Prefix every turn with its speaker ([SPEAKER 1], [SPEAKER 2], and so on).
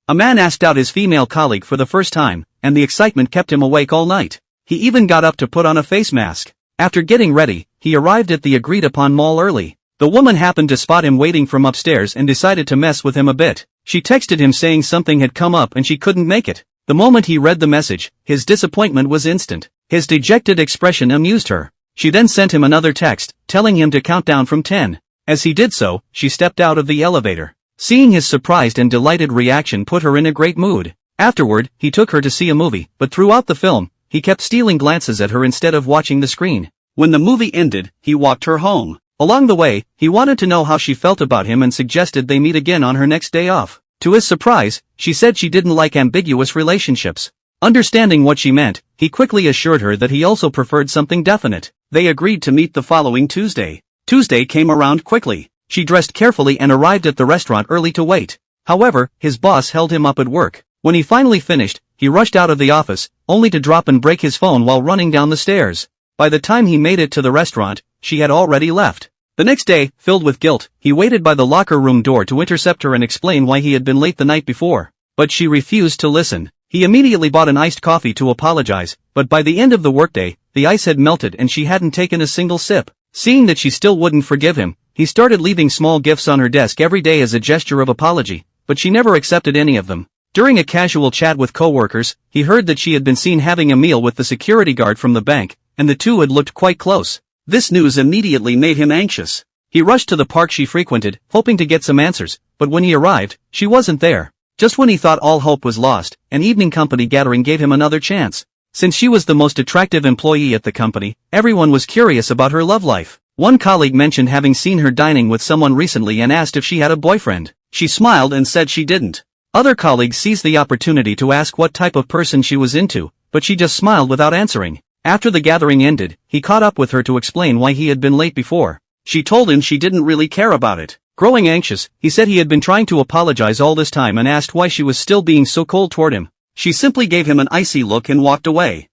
[SPEAKER 1] A man asked out his female colleague for the first time, and the excitement kept him awake all night. He even got up to put on a face mask. After getting ready, he arrived at the agreed-upon mall early. The woman happened to spot him waiting from upstairs and decided to mess with him a bit. She texted him saying something had come up and she couldn't make it. The moment he read the message, his disappointment was instant. His dejected expression amused her. She then sent him another text, telling him to count down from 10. As he did so, she stepped out of the elevator. Seeing his surprised and delighted reaction put her in a great mood. Afterward, he took her to see a movie, but throughout the film, he kept stealing glances at her instead of watching the screen. When the movie ended, he walked her home. Along the way, he wanted to know how she felt about him and suggested they meet again on her next day off. To his surprise, she said she didn't like ambiguous relationships. Understanding what she meant, he quickly assured her that he also preferred something definite. They agreed to meet the following Tuesday. Tuesday came around quickly. She dressed carefully and arrived at the restaurant early to wait. However, his boss held him up at work. When he finally finished, he rushed out of the office, only to drop and break his phone while running down the stairs. By the time he made it to the restaurant, she had already left. The next day, filled with guilt, he waited by the locker room door to intercept her and explain why he had been late the night before. But she refused to listen. He immediately bought an iced coffee to apologize, but by the end of the workday, the ice had melted and she hadn't taken a single sip. Seeing that she still wouldn't forgive him, he started leaving small gifts on her desk every day as a gesture of apology, but she never accepted any of them. During a casual chat with coworkers, he heard that she had been seen having a meal with the security guard from the bank, and the two had looked quite close. This news immediately made him anxious. He rushed to the park she frequented, hoping to get some answers, but when he arrived, she wasn't there. Just when he thought all hope was lost, an evening company gathering gave him another chance. Since she was the most attractive employee at the company, everyone was curious about her love life. One colleague mentioned having seen her dining with someone recently and asked if she had a boyfriend. She smiled and said she didn't. Other colleagues seized the opportunity to ask what type of person she was into, but she just smiled without answering. After the gathering ended, he caught up with her to explain why he had been late before. She told him she didn't really care about it. Growing anxious, he said he had been trying to apologize all this time and asked why she was still being so cold toward him. She simply gave him an icy look and walked away.